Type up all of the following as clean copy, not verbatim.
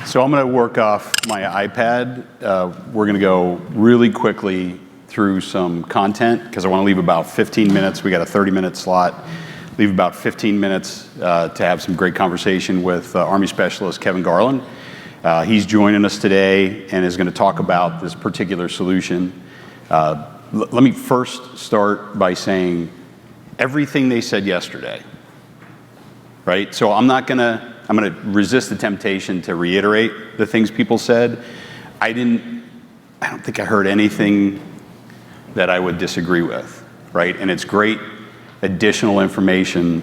So I'm going to work off my iPad. We're going to go really quickly through some content because I want to leave about 15 minutes. We got a 30-minute slot. Leave about 15 minutes to have some great conversation with Army Specialist Kevin Garland. He's joining us today and is going to talk about this particular solution. Let me first start by saying everything they said yesterday, right? So I'm going to resist the temptation to reiterate the things people said. I don't think I heard anything that I would disagree with, right? And it's great additional information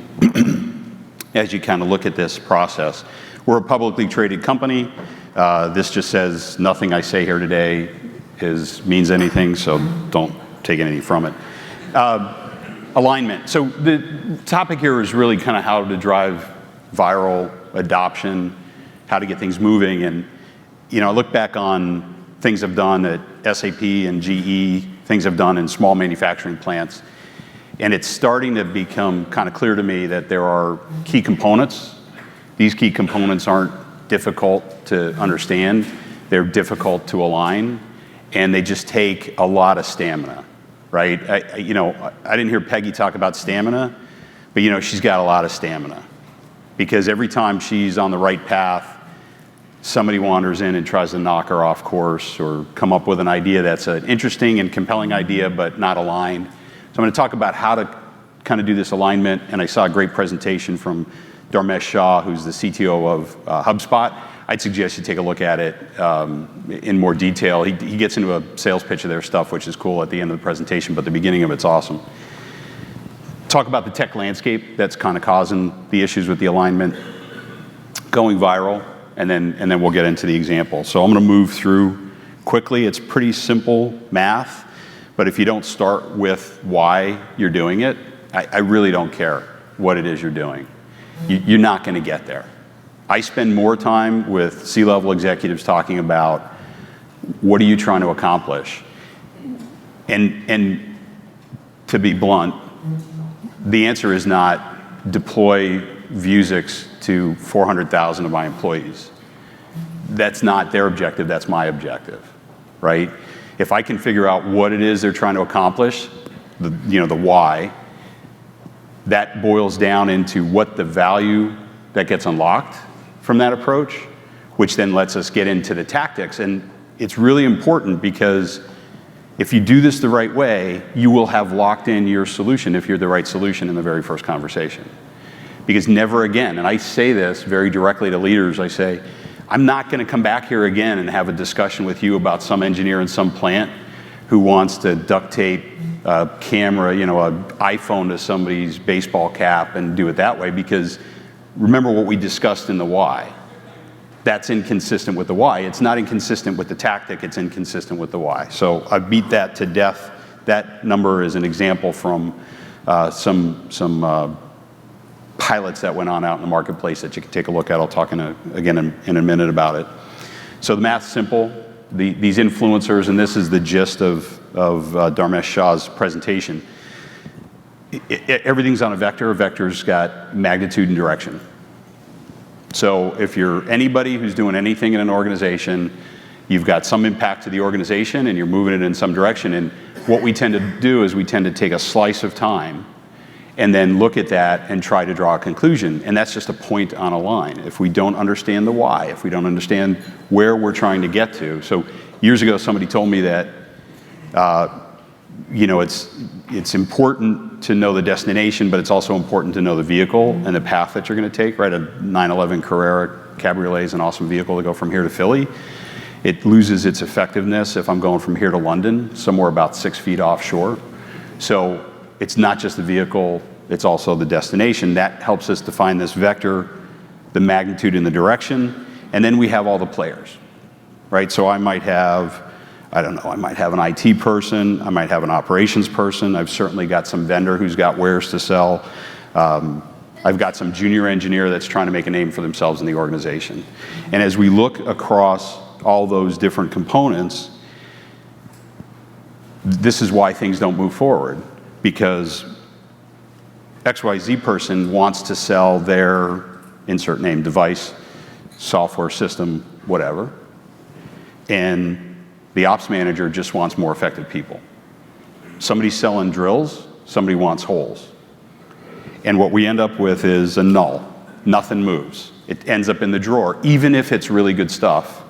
as you kind of look at this process. We're a publicly traded company. This just says nothing I say here today means anything, so don't take anything from it. Alignment. So the topic here is really kind of how to drive viral adoption, how to get things moving. And, I look back on things I've done at SAP and GE, things I've done in small manufacturing plants. And it's starting to become kind of clear to me that there are key components. These key components aren't difficult to understand. They're difficult to align. And they just take a lot of stamina, right? I didn't hear Peggy talk about stamina, but, she's got a lot of stamina. Because every time she's on the right path, somebody wanders in and tries to knock her off course or come up with an idea that's an interesting and compelling idea but not aligned. So I'm going to talk about how to kind of do this alignment, and I saw a great presentation from Dharmesh Shah, who's the CTO of HubSpot. I'd suggest you take a look at it in more detail. He gets into a sales pitch of their stuff, which is cool at the end of the presentation, but the beginning of it's awesome. Talk about the tech landscape that's kind of causing the issues with the alignment, going viral, and then we'll get into the example. So I'm going to move through quickly. It's pretty simple math, but if you don't start with why you're doing it, I really don't care what it is you're doing. You're not going to get there. I spend more time with C-level executives talking about what are you trying to accomplish, and to be blunt, the answer is not deploy Vuzix to 400,000 of my employees. That's not their objective, that's my objective, right? If I can figure out what it is they're trying to accomplish, the why, that boils down into what the value that gets unlocked from that approach, which then lets us get into the tactics. And it's really important because if you do this the right way, you will have locked in your solution if you're the right solution in the very first conversation. Because never again, and I say this very directly to leaders, I say, I'm not going to come back here again and have a discussion with you about some engineer in some plant who wants to duct tape a camera, an iPhone to somebody's baseball cap and do it that way, because remember what we discussed in the why. That's inconsistent with the why. It's not inconsistent with the tactic, it's inconsistent with the why. So I beat that to death. That number is an example from some pilots that went on out in the marketplace that you can take a look at. I'll talk again in a minute about it. So the math's simple. These influencers, and this is the gist of Dharmesh Shah's presentation. Everything's on a vector. A vector's got magnitude and direction. So if you're anybody who's doing anything in an organization, you've got some impact to the organization and you're moving it in some direction. And what we tend to do is we tend to take a slice of time and then look at that and try to draw a conclusion. And that's just a point on a line. If we don't understand the why, if we don't understand where we're trying to get to. So years ago, somebody told me that it's important to know the destination, but it's also important to know the vehicle and the path that you're going to take, right? A 911 Carrera Cabriolet is an awesome vehicle to go from here to Philly. It loses its effectiveness if I'm going from here to London, somewhere about 6 feet offshore. So it's not just the vehicle, it's also the destination. That helps us define this vector, the magnitude and the direction, and then we have all the players, right? So I might have an IT person, I might have an operations person, I've certainly got some vendor who's got wares to sell, I've got some junior engineer that's trying to make a name for themselves in the organization. And as we look across all those different components, this is why things don't move forward, because XYZ person wants to sell their insert name device software system, whatever, and the ops manager just wants more effective people. Somebody's selling drills, somebody wants holes. And what we end up with is a null. Nothing moves. It ends up in the drawer. Even if it's really good stuff,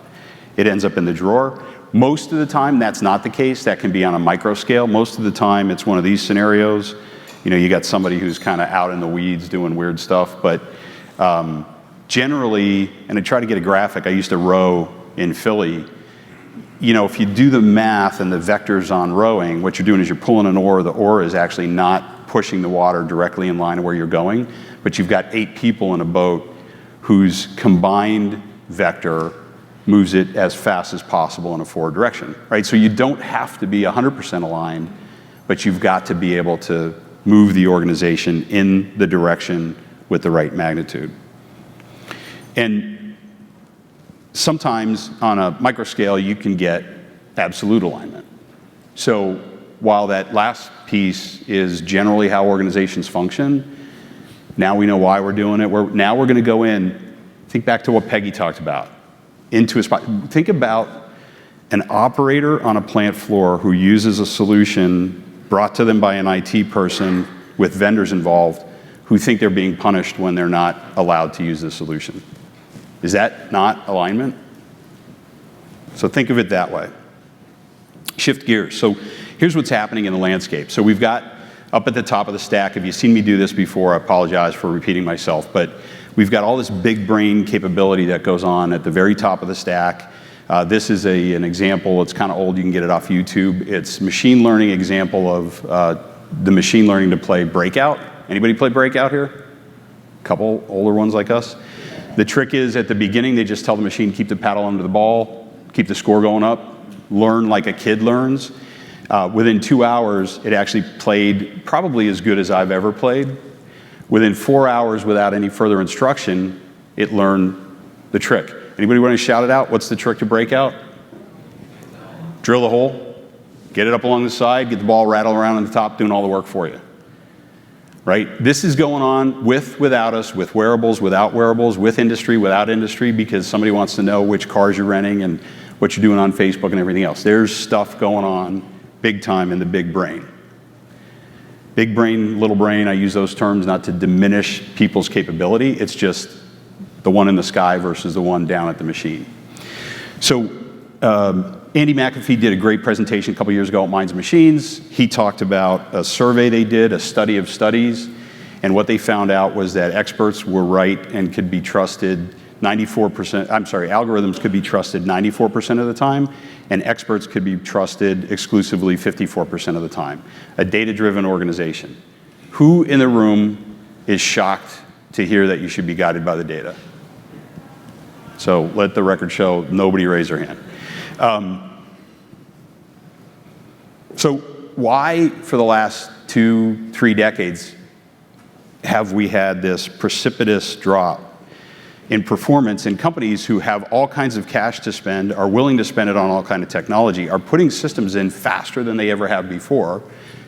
it ends up in the drawer. Most of the time, that's not the case. That can be on a micro scale. Most of the time, it's one of these scenarios. You know, you got somebody who's kind of out in the weeds doing weird stuff. But generally, and I try to get a graphic, I used to row in Philly. You know, if you do the math and the vectors on rowing, what you're doing is you're pulling an oar. The oar is actually not pushing the water directly in line of where you're going, but you've got 8 people in a boat whose combined vector moves it as fast as possible in a forward direction, right? So you don't have to be 100% aligned, but you've got to be able to move the organization in the direction with the right magnitude. And sometimes on a micro scale, you can get absolute alignment. So while that last piece is generally how organizations function, now we know why we're doing it. Now we're going to go in, think back to what Peggy talked about, into a spot. Think about an operator on a plant floor who uses a solution brought to them by an IT person with vendors involved who think they're being punished when they're not allowed to use the solution. Is that not alignment? So think of it that way. Shift gears. So here's what's happening in the landscape. So we've got up at the top of the stack, if you've seen me do this before, I apologize for repeating myself, but we've got all this big brain capability that goes on at the very top of the stack. This is an example. It's kind of old. You can get it off YouTube. It's machine learning example of the machine learning to play Breakout. Anybody play Breakout here? A couple older ones like us. The trick is at the beginning, they just tell the machine, keep the paddle under the ball, keep the score going up, learn like a kid learns. Within 2 hours, it actually played probably as good as I've ever played. Within 4 hours, without any further instruction, it learned the trick. Anybody want to shout it out? What's the trick to Breakout? Drill the hole, get it up along the side, get the ball rattle around on the top, doing all the work for you. Right? This is going on without us, with wearables, without wearables, with industry, without industry, because somebody wants to know which cars you're renting and what you're doing on Facebook and everything else. There's stuff going on big time in the big brain. Big brain, little brain, I use those terms not to diminish people's capability. It's just the one in the sky versus the one down at the machine. So Andy McAfee did a great presentation a couple years ago at Minds Machines. He talked about a survey they did, a study of studies, and what they found out was that experts were right and could be trusted 94%, algorithms could be trusted 94% of the time, and experts could be trusted exclusively 54% of the time. A data-driven organization. Who in the room is shocked to hear that you should be guided by the data? So let the record show, nobody raised their hand. So why, for the last 2-3 decades, have we had this precipitous drop in performance, and companies who have all kinds of cash to spend, are willing to spend it on all kinds of technology, are putting systems in faster than they ever have before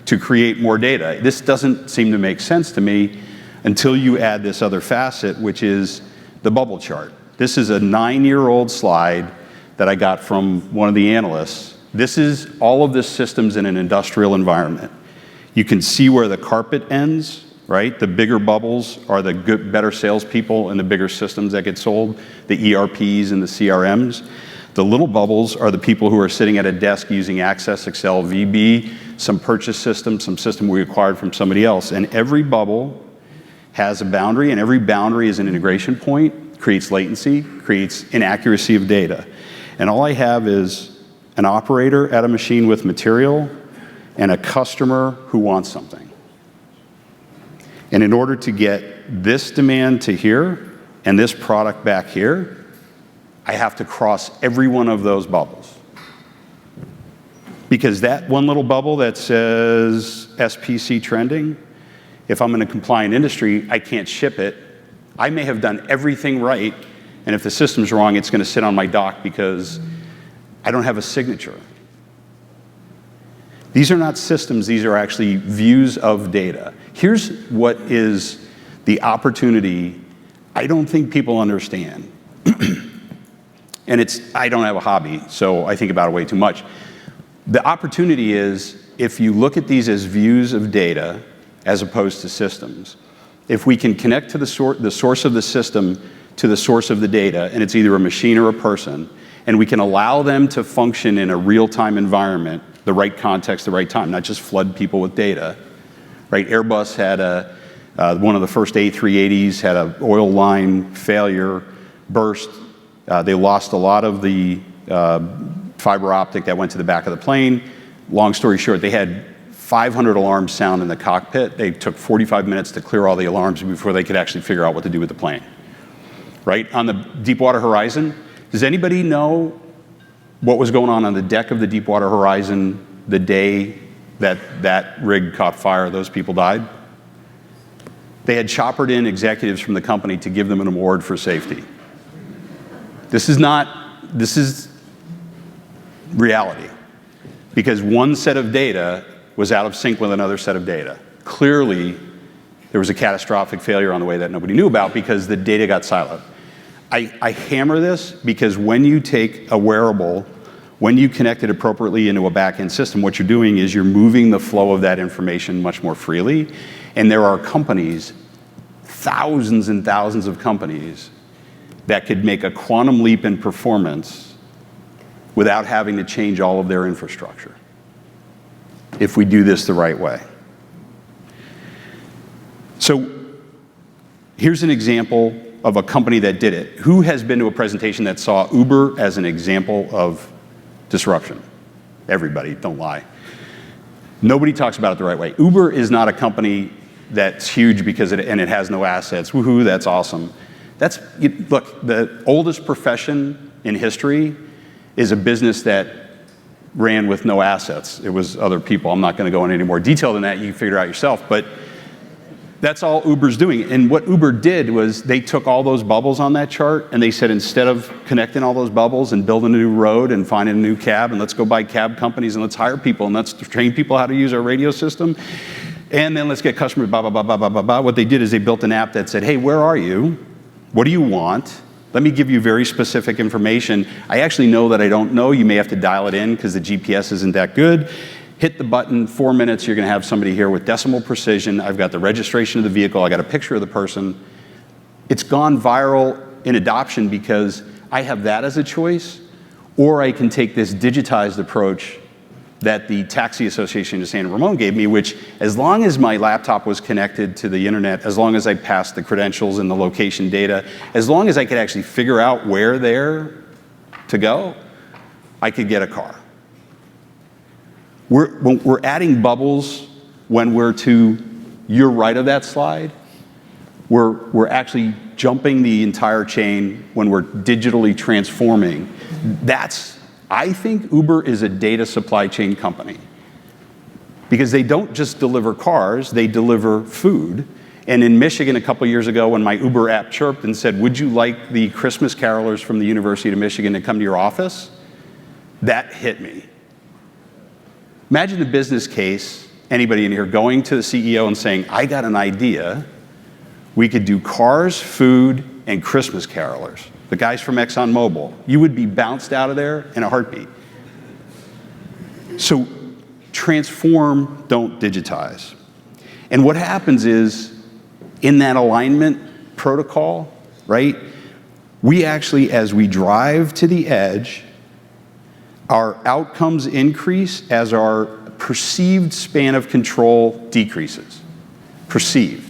to create more data? This doesn't seem to make sense to me until you add this other facet, which is the bubble chart. This is a 9-year-old slide that I got from one of the analysts. This is all of the systems in an industrial environment. You can see where the carpet ends, right? The bigger bubbles are the good, better salespeople and the bigger systems that get sold, the ERPs and the CRMs. The little bubbles are the people who are sitting at a desk using Access, Excel, VB, some purchase system, some system we acquired from somebody else. And every bubble has a boundary, and every boundary is an integration point, creates latency, creates inaccuracy of data. And all I have is an operator at a machine with material and a customer who wants something. And in order to get this demand to here and this product back here, I have to cross every one of those bubbles. Because that one little bubble that says SPC trending, if I'm in a compliant industry, I can't ship it. I may have done everything right, and if the system's wrong, it's going to sit on my dock because I don't have a signature. These are not systems, these are actually views of data. Here's what is the opportunity I don't think people understand. And I don't have a hobby, so I think about it way too much. The opportunity is, if you look at these as views of data as opposed to systems, if we can connect to the source of the system to the source of the data, and it's either a machine or a person, and we can allow them to function in a real-time environment, the right context, the right time, not just flood people with data, right? Airbus had one of the first A380s had an oil line failure, burst. They lost a lot of the fiber optic that went to the back of the plane. Long story short, they had 500 alarms sound in the cockpit. They took 45 minutes to clear all the alarms before they could actually figure out what to do with the plane. Right? On the Deepwater Horizon, does anybody know what was going on the deck of the Deepwater Horizon the day that rig caught fire, those people died? They had choppered in executives from the company to give them an award for safety. This is reality. Because one set of data was out of sync with another set of data. Clearly, there was a catastrophic failure on the way that nobody knew about because the data got siloed. I hammer this because when you take a wearable, when you connect it appropriately into a back-end system, what you're doing is you're moving the flow of that information much more freely. And there are companies, thousands and thousands of companies, that could make a quantum leap in performance without having to change all of their infrastructure, if we do this the right way. So here's an example of a company that did it. Who has been to a presentation that saw Uber as an example of disruption? Everybody, don't lie. Nobody talks about it the right way. Uber is not a company that's huge because it has no assets. Woohoo, that's awesome. Look, the oldest profession in history is a business that ran with no assets. It was other people. I'm not going to go into any more detail than that. You can figure it out yourself. But that's all Uber's doing. And what Uber did was they took all those bubbles on that chart and they said, instead of connecting all those bubbles and building a new road and finding a new cab, and let's go buy cab companies and let's hire people and let's train people how to use our radio system, and then let's get customers, blah, blah, blah, blah, blah, blah, blah. What they did is they built an app that said, hey, where are you? What do you want? Let me give you very specific information. I actually know that I don't know. You may have to dial it in because the GPS isn't that good. Hit the button, 4 minutes, you're going to have somebody here with decimal precision. I've got the registration of the vehicle. I got a picture of the person. It's gone viral in adoption because I have that as a choice, or I can take this digitized approach that the Taxi Association of San Ramon gave me, which, as long as my laptop was connected to the internet, as long as I passed the credentials and the location data, as long as I could actually figure out where there to go, I could get a car. We're adding bubbles when we're to your right of that slide. We're actually jumping the entire chain when we're digitally transforming. I think Uber is a data supply chain company because they don't just deliver cars, they deliver food. And in Michigan a couple years ago, when my Uber app chirped and said, would you like the Christmas carolers from the University of Michigan to come to your office? That hit me. Imagine the business case, anybody in here going to the CEO and saying, I got an idea. We could do cars, food, and Christmas carolers. The guys from ExxonMobil. You would be bounced out of there in a heartbeat. So transform, don't digitize. And what happens is, in that alignment protocol, right, we actually, as we drive to the edge, our outcomes increase as our perceived span of control decreases. Perceived.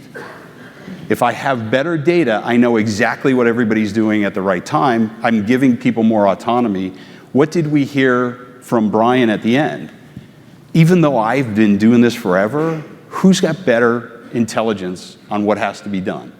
If I have better data, I know exactly what everybody's doing at the right time. I'm giving people more autonomy. What did we hear from Brian at the end? Even though I've been doing this forever, who's got better intelligence on what has to be done?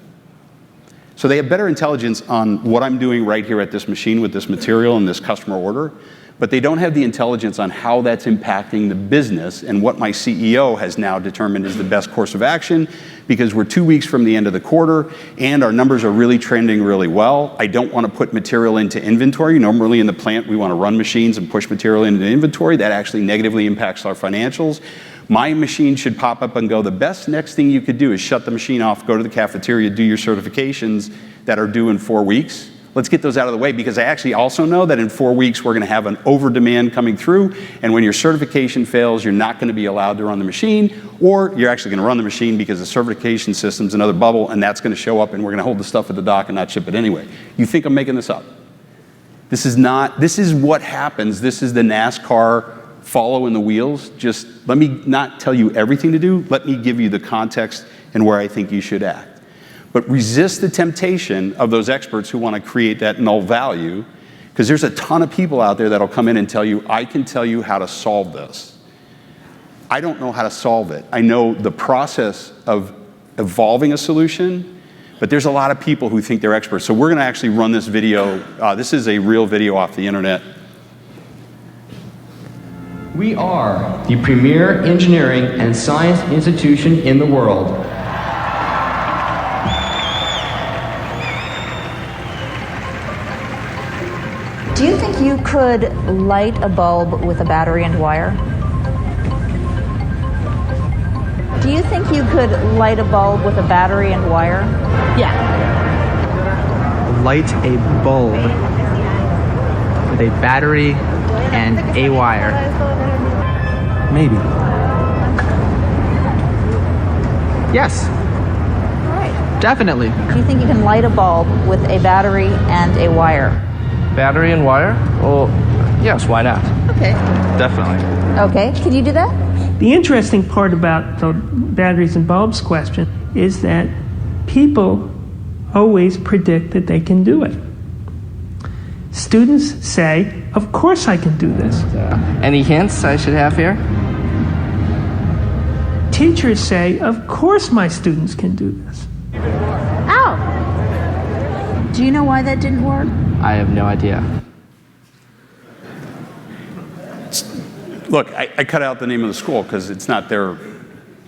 So they have better intelligence on what I'm doing right here at this machine with this material and this customer order, but they don't have the intelligence on how that's impacting the business and what my CEO has now determined is the best course of action, because we're 2 weeks from the end of the quarter and our numbers are really trending really well. I don't want to put material into inventory. Normally in the plant, we want to run machines and push material into inventory. That actually negatively impacts our financials. My machine should pop up and go, the best next thing you could do is shut the machine off, go to the cafeteria, do your certifications that are due in 4 weeks. Let's get those out of the way, because I actually also know that in 4 weeks we're going to have an over demand coming through, and when your certification fails, you're not going to be allowed to run the machine, or you're actually going to run the machine because the certification system's another bubble, and that's going to show up, and we're going to hold the stuff at the dock and not ship it anyway. You think I'm making this up? This is what happens. This is the NASCAR follow in the wheels. Just let me not tell you everything to do. Let me give you the context and where I think you should act. But resist the temptation of those experts who want to create that null value, because there's a ton of people out there that'll come in and tell you, I can tell you how to solve this. I don't know how to solve it. I know the process of evolving a solution, but there's a lot of people who think they're experts. So we're going to actually run this video. This is a real video off the internet. We are the premier engineering and science institution in the world. Do you think you could light a bulb with a battery and wire? Do you think you could light a bulb with a battery and wire? Yeah. Light a bulb with a battery and a wire. Maybe. Yes. All right. Definitely. Do you think you can light a bulb with a battery and a wire? Battery and wire? Well, yes, why not? Okay. Definitely. Okay, can you do that? The interesting part about the batteries and bulbs question is that people always predict that they can do it. Students say, of course I can do this. Any hints I should have here? Teachers say, of course my students can do this. Ow! Do you know why that didn't work? I have no idea. Look, I cut out the name of the school because it's not their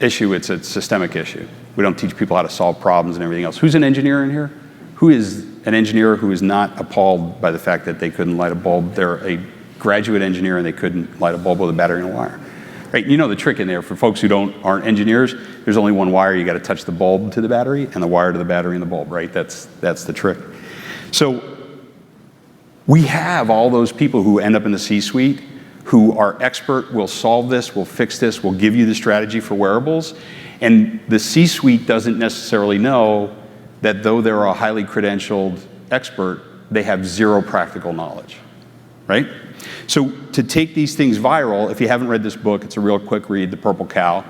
issue, it's a systemic issue. We don't teach people how to solve problems and everything else. Who's an engineer in here? Who is an engineer who is not appalled by the fact that they couldn't light a bulb? They're a graduate engineer and they couldn't light a bulb with a battery and a wire. Right? You know the trick in there. For folks who aren't engineers, there's only one wire. You got to touch the bulb to the battery and the wire to the battery and the bulb, right? That's the trick. So we have all those people who end up in the C-suite who are expert, will solve this, will fix this, will give you the strategy for wearables. And the C-suite doesn't necessarily know that though they're a highly credentialed expert, they have zero practical knowledge, right? So to take these things viral, if you haven't read this book, it's a real quick read, The Purple Cow.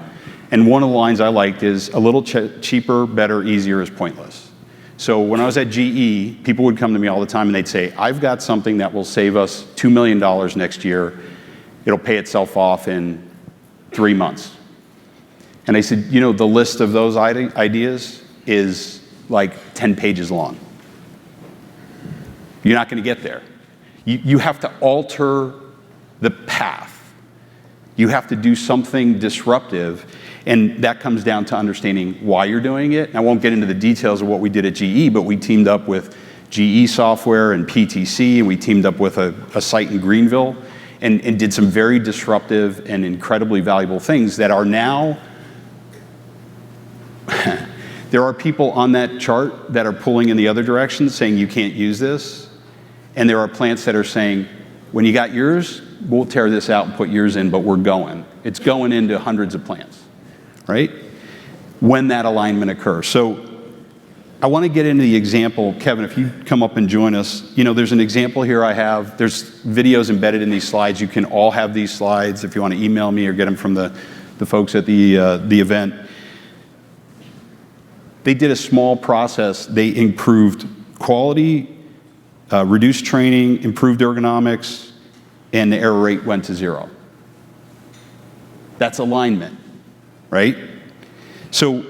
And one of the lines I liked is, a little cheaper, better, easier is pointless. So when I was at GE, people would come to me all the time and they'd say, I've got something that will save us $2 million next year. It'll pay itself off in 3 months. And I said, you know, the list of those ideas is like 10 pages long. You're not going to get there. You have to alter the path. You have to do something disruptive, and that comes down to understanding why you're doing it. And I won't get into the details of what we did at GE, but we teamed up with GE Software and PTC, and we teamed up with a site in Greenville and did some very disruptive and incredibly valuable things that are now there are people on that chart that are pulling in the other direction saying you can't use this. And there are plants that are saying, when you got yours, we'll tear this out and put yours in, but we're going. It's going into hundreds of plants, right? When that alignment occurs. So I want to get into the example. Kevin, if you come up and join us, you know, there's an example here I have. There's videos embedded in these slides. You can all have these slides if you want to email me or get them from the folks at the event. They did a small process. They improved quality, reduced training, improved ergonomics, and the error rate went to 0. That's alignment, right? So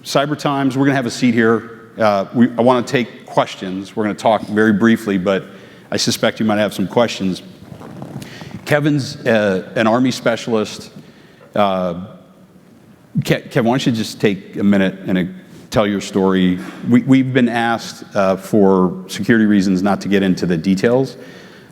Cyber Times, we're going to have a seat here. I want to take questions. We're going to talk very briefly, but I suspect you might have some questions. Kevin's an Army specialist. Kevin, why don't you just take a minute and tell your story. We've been asked for security reasons not to get into the details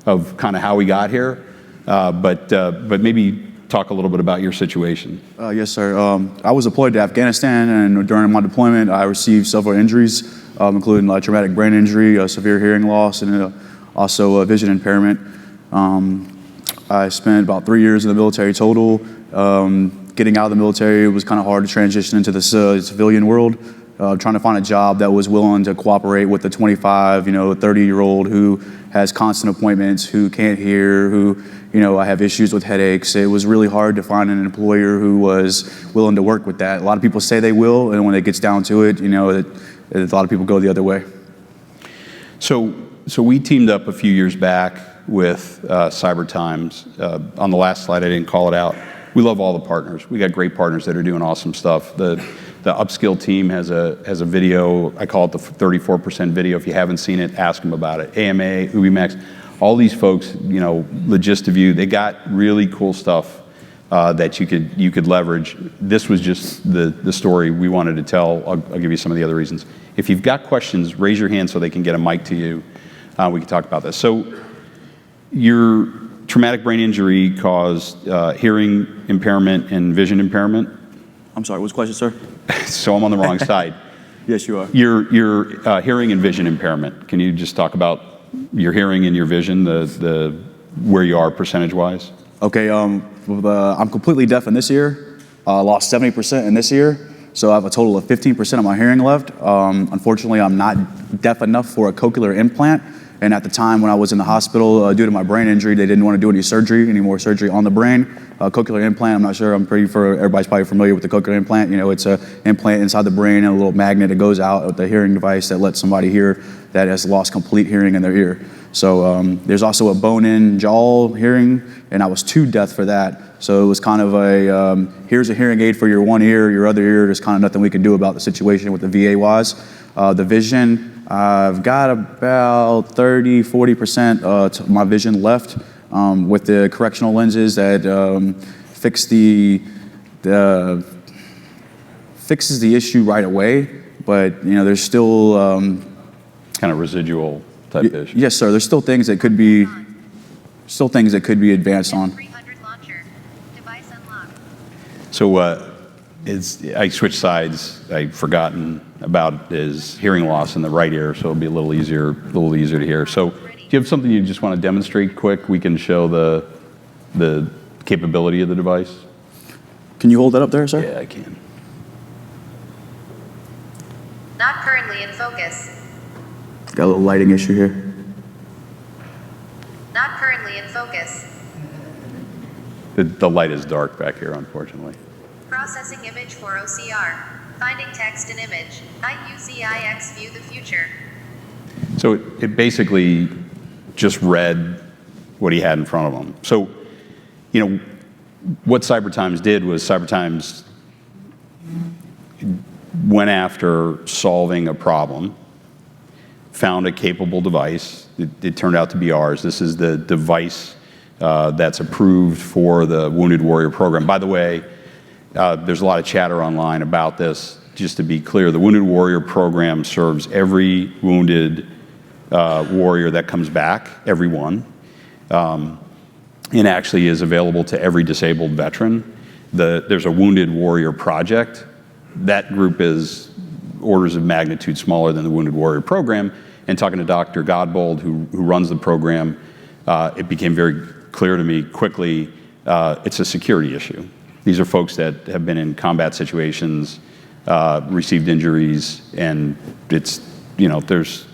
of kind of how we got here, but maybe talk a little bit about your situation. Yes, sir. I was deployed to Afghanistan, and during my deployment, I received several injuries. including traumatic brain injury, severe hearing loss, and also vision impairment. I spent about 3 years in the military total. Getting out of the military, it was kind of hard to transition into the civilian world. Trying to find a job that was willing to cooperate with the 25, 30-year-old who has constant appointments, who can't hear, who, I have issues with headaches. It was really hard to find an employer who was willing to work with that. A lot of people say they will, and when it gets down to it, a lot of people go the other way. So we teamed up a few years back with Cyber Times. On the last slide, I didn't call it out. We love all the partners. We got great partners that are doing awesome stuff. The upskill team has a video. I call it the 34% video. If you haven't seen it, ask them about it. AMA, UbiMax, all these folks, Logistiview, they got really cool stuff that you could leverage. This was just the story we wanted to tell. I'll give you some of the other reasons. If you've got questions, raise your hand so they can get a mic to you. We can talk about this. So your traumatic brain injury caused hearing impairment and vision impairment. I'm sorry, what's the question, sir? So I'm on the wrong side. Yes, you are. Your hearing and vision impairment. Can you just talk about your hearing and your vision, the where you are percentage-wise? Okay, I'm completely deaf in this ear. Lost 70% in this ear, so I have a total of 15% of my hearing left. Unfortunately, I'm not deaf enough for a cochlear implant. And at the time when I was in the hospital, due to my brain injury, they didn't want to do any more surgery on the brain. Cochlear implant, I'm not sure, everybody's probably familiar with the cochlear implant. It's an implant inside the brain and a little magnet that goes out with the hearing device that lets somebody hear that has lost complete hearing in their ear. So there's also a bone-in jaw hearing, and I was too deaf for that. So it was kind of here's a hearing aid for your one ear, your other ear, there's kind of nothing we can do about the situation with the VA wise. The vision, I've got about 30-40% of my vision left with the correctional lenses that fixes the issue right away, but there's still kind of residual type issue. Yes, sir. There's still things that could be advanced on. 300 launcher. Device unlocked. So I switched sides. I've forgotten about his hearing loss in the right ear, so it'll be a little easier to hear. So do you have something you just want to demonstrate quick? We can show the capability of the device. Can you hold that up there, sir? Yeah, I can. Not currently in focus. Got a little lighting issue here. Not currently in focus. The light is dark back here, unfortunately. Processing image for OCR. Finding text and image. IUZIX view the future. So it basically just read what he had in front of him. So, what Cyber Times did was Cyber Times went after solving a problem, found a capable device. It turned out to be ours. This is the device that's approved for the Wounded Warrior program. By the way, there's a lot of chatter online about this. Just to be clear, the Wounded Warrior program serves every wounded warrior that comes back, everyone, and actually is available to every disabled veteran. There's a Wounded Warrior project. That group is orders of magnitude smaller than the Wounded Warrior program. And talking to Dr. Godbold, who runs the program, it became very clear to me quickly, it's a security issue. These are folks that have been in combat situations, received injuries, and it's, there's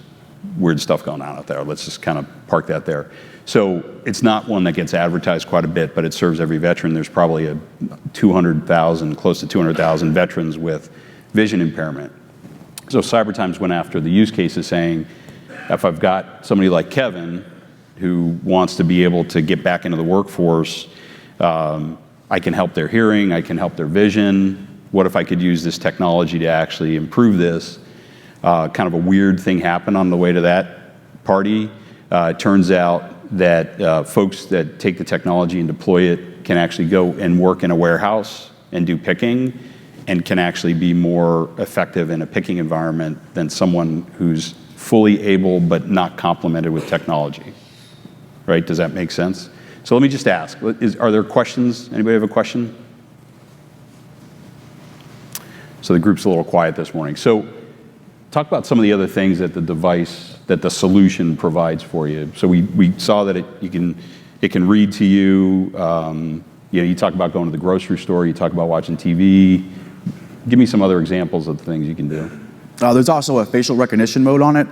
weird stuff going on out there. Let's just kind of park that there. So it's not one that gets advertised quite a bit, but it serves every veteran. There's probably close to 200,000 veterans with vision impairment. So Cyber Times went after the use cases saying, if I've got somebody like Kevin who wants to be able to get back into the workforce, I can help their hearing, I can help their vision. What if I could use this technology to actually improve this? Kind of a weird thing happened on the way to that party. It turns out that folks that take the technology and deploy it can actually go and work in a warehouse and do picking, and can actually be more effective in a picking environment than someone who's fully able but not complemented with technology. Right? Does that make sense? So let me just ask, are there questions? Anybody have a question? So the group's a little quiet this morning. So talk about some of the other things that the solution provides for you. So we saw that it can read to you. You talk about going to the grocery store. You talk about watching TV. Give me some other examples of the things you can do. There's also a facial recognition mode on it.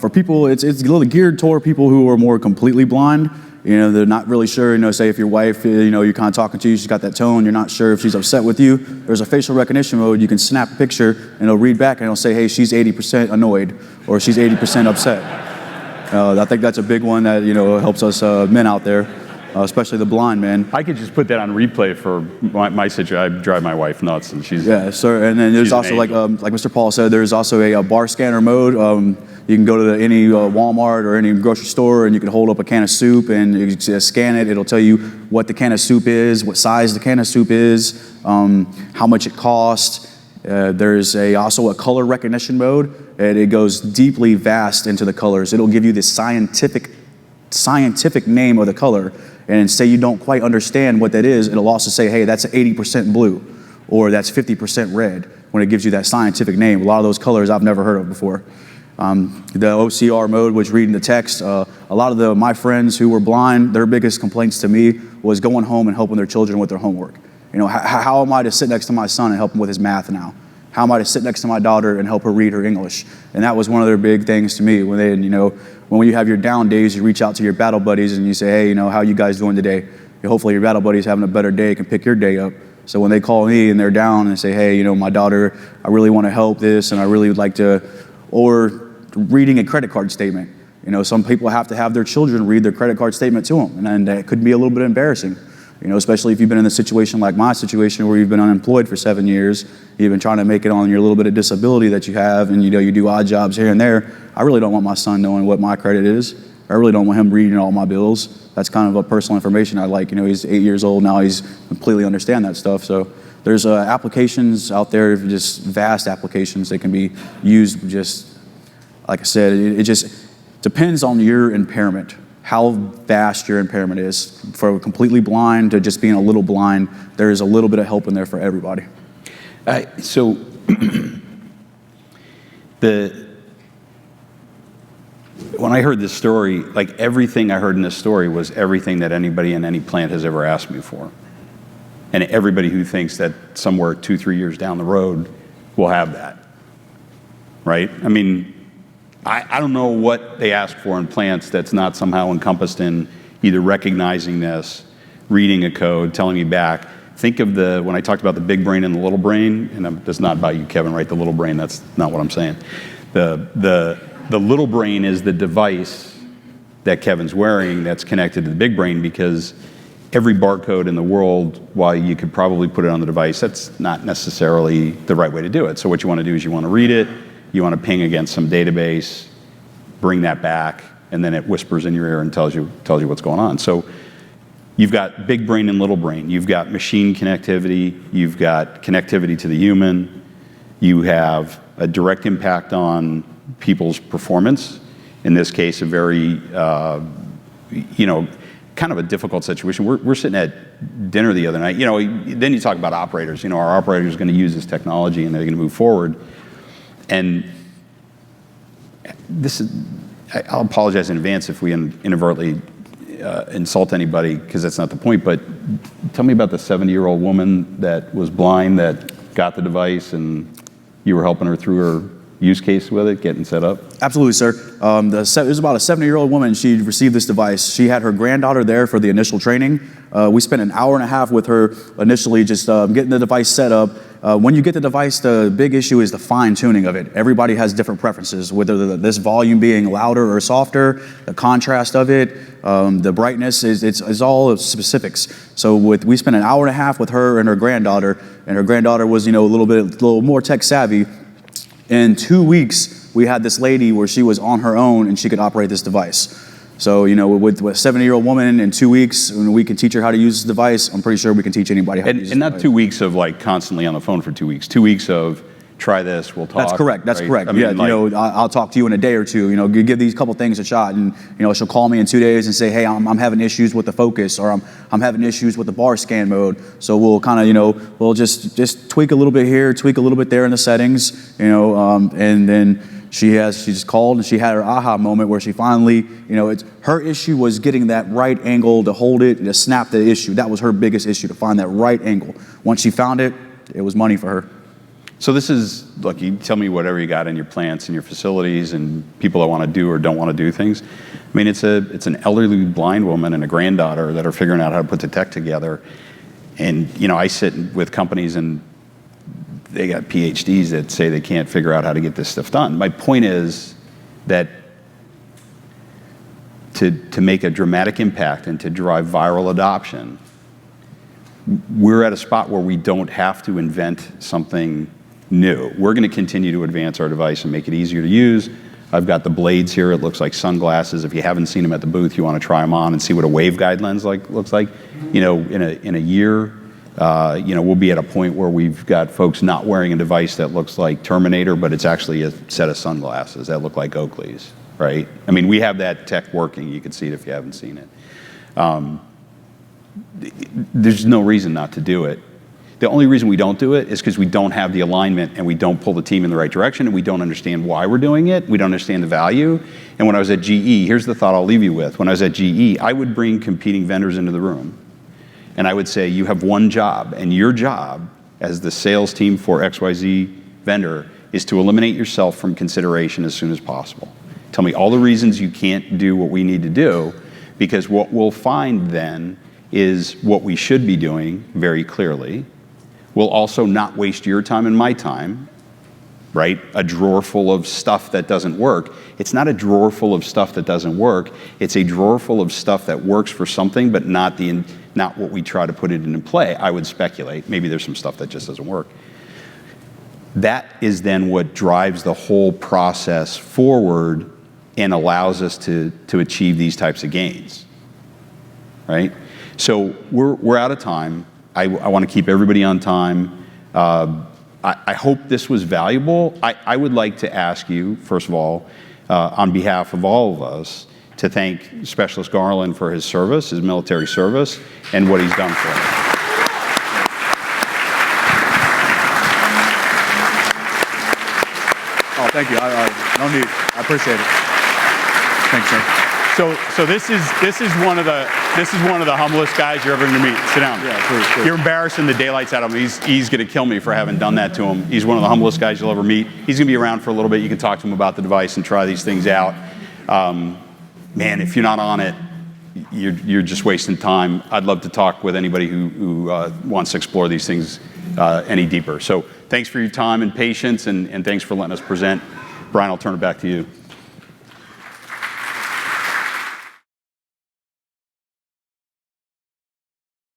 For people, it's a little geared toward people who are more completely blind. They're not really sure, say if your wife, you're kind of talking to you, she's got that tone, you're not sure if she's upset with you. There's a facial recognition mode. You can snap a picture and it'll read back and it'll say, hey, she's 80% annoyed or she's 80% upset. I think that's a big one that, helps us men out there. Especially the blind man. I could just put that on replay for my situation. I drive my wife nuts, and she's sir. And then there's also like Mr. Paul said, there's also a bar scanner mode. You can go to any Walmart or any grocery store, and you can hold up a can of soup and you can scan it. It'll tell you what the can of soup is, what size the can of soup is, how much it costs. There's also a color recognition mode, and it goes deeply vast into the colors. It'll give you the scientific name of the color. And say you don't quite understand what that is, it'll also say, hey, that's 80% blue, or that's 50% red, when it gives you that scientific name. A lot of those colors I've never heard of before. The OCR mode, which reading the text, a lot of my friends who were blind, their biggest complaints to me was going home and helping their children with their homework. How am I to sit next to my son and help him with his math now? How am I to sit next to my daughter and help her read her English? And that was one of their big things to me. When you have your down days, you reach out to your battle buddies and you say, hey, how you guys doing today? Hopefully your battle buddy's having a better day, can pick your day up. So when they call me and they're down and say, hey, my daughter, I really want to help this and I really would like to, or reading a credit card statement. Some people have to have their children read their credit card statement to them, and that could be a little bit embarrassing. Especially if you've been in a situation like my situation where you've been unemployed for 7 years, you've been trying to make it on your little bit of disability that you have, and you do odd jobs here and there. I really don't want my son knowing what my credit is. I really don't want him reading all my bills. That's kind of a personal information I like. He's 8 years old now. He's completely understand that stuff. So there's applications out there, just vast applications that can be used. Just like I said, it just depends on your impairment. How vast your impairment is. For completely blind to just being a little blind, there is a little bit of help in there for everybody. So when I heard this story, like everything I heard in this story was everything that anybody in any plant has ever asked me for. And everybody who thinks that somewhere 2-3 years down the road will have that, right? I mean, I don't know what they ask for in plants that's not somehow encompassed in either recognizing this, reading a code, telling me back. Think of when I talked about the big brain and the little brain, and that's not about you, Kevin, right? The little brain, that's not what I'm saying. The little brain is the device that Kevin's wearing that's connected to the big brain, because every barcode in the world, while you could probably put it on the device, that's not necessarily the right way to do it. So what you want to do is you want to read it, you want to ping against some database, bring that back, and then it whispers in your ear and tells you what's going on. So you've got big brain and little brain. You've got machine connectivity. You've got connectivity to the human. You have a direct impact on people's performance. In this case, a very, kind of a difficult situation. We're sitting at dinner the other night. Then you talk about operators. Our operator is going to use this technology and they're going to move forward. And I'll apologize in advance if we inadvertently insult anybody, because that's not the point, but tell me about the 70-year-old woman that was blind that got the device and you were helping her through her use case with it, getting set up? Absolutely, sir. It was about a 70-year-old woman. She received this device. She had her granddaughter there for the initial training. We spent an hour and a half with her initially, just getting the device set up. When you get the device, the big issue is the fine-tuning of it. Everybody has different preferences, whether this volume being louder or softer, the contrast of it, the brightness, it's all specifics. So we spent an hour and a half with her and her granddaughter was, a little more tech savvy. In 2 weeks, we had this lady where she was on her own and she could operate this device. So, with a 70-year-old woman in 2 weeks, when we can teach her how to use this device, I'm pretty sure we can teach anybody how to use this device. And not 2 weeks of constantly on the phone for 2 weeks. 2 weeks of try this, we'll talk. That's correct. That's right? correct. I mean, I'll talk to you in a day or two. You give these couple things a shot, and she'll call me in 2 days and say, hey, I'm having issues with the focus, or I'm having issues with the bar scan mode. So we'll kind of we'll just tweak a little bit here, tweak a little bit there in the settings, and then she just called and she had her aha moment where she finally, her issue was getting that right angle to hold it and to snap the issue. That was her biggest issue, to find that right angle. Once she found it, it was money for her. So this is, look, you tell me whatever you got in your plants and your facilities and people that want to do or don't want to do things. I mean, it's an elderly blind woman and a granddaughter that are figuring out how to put the tech together. And, I sit with companies and they got PhDs that say they can't figure out how to get this stuff done. My point is that to make a dramatic impact and to drive viral adoption, we're at a spot where we don't have to invent something new. We're going to continue to advance our device and make it easier to use. I've got the blades here. It looks like sunglasses. If you haven't seen them at the booth, you want to try them on and see what a waveguide lens looks like. In a year, we'll be at a point where we've got folks not wearing a device that looks like Terminator, but it's actually a set of sunglasses that look like Oakley's, right? I mean, we have that tech working. You can see it if you haven't seen it. There's no reason not to do it. The only reason we don't do it is because we don't have the alignment and we don't pull the team in the right direction and we don't understand why we're doing it. We don't understand the value. And when I was at GE, here's the thought I'll leave you with. When I was at GE, I would bring competing vendors into the room and I would say, you have one job, and your job as the sales team for XYZ vendor is to eliminate yourself from consideration as soon as possible. Tell me all the reasons you can't do what we need to do, because what we'll find then is what we should be doing very clearly. We'll also not waste your time and my time, right? A drawer full of stuff that doesn't work. It's not a drawer full of stuff that doesn't work. It's a drawer full of stuff that works for something, but not what we try to put it into play. I would speculate. Maybe there's some stuff that just doesn't work. That is then what drives the whole process forward and allows us to achieve these types of gains, right? So we're out of time. I want to keep everybody on time. I hope this was valuable. I would like to ask you, first of all, on behalf of all of us, to thank Specialist Garland for his service, his military service, and what he's done for us. Oh, thank you. No need. I appreciate it. Thanks, sir. So this is one of the humblest guys you're ever going to meet. Sit down. Yeah, please. You're embarrassing the daylights out of him. He's going to kill me for having done that to him. He's one of the humblest guys you'll ever meet. He's going to be around for a little bit. You can talk to him about the device and try these things out. Man, if you're not on it, you're just wasting time. I'd love to talk with anybody who wants to explore these things any deeper. So thanks for your time and patience, and thanks for letting us present. Brian, I'll turn it back to you.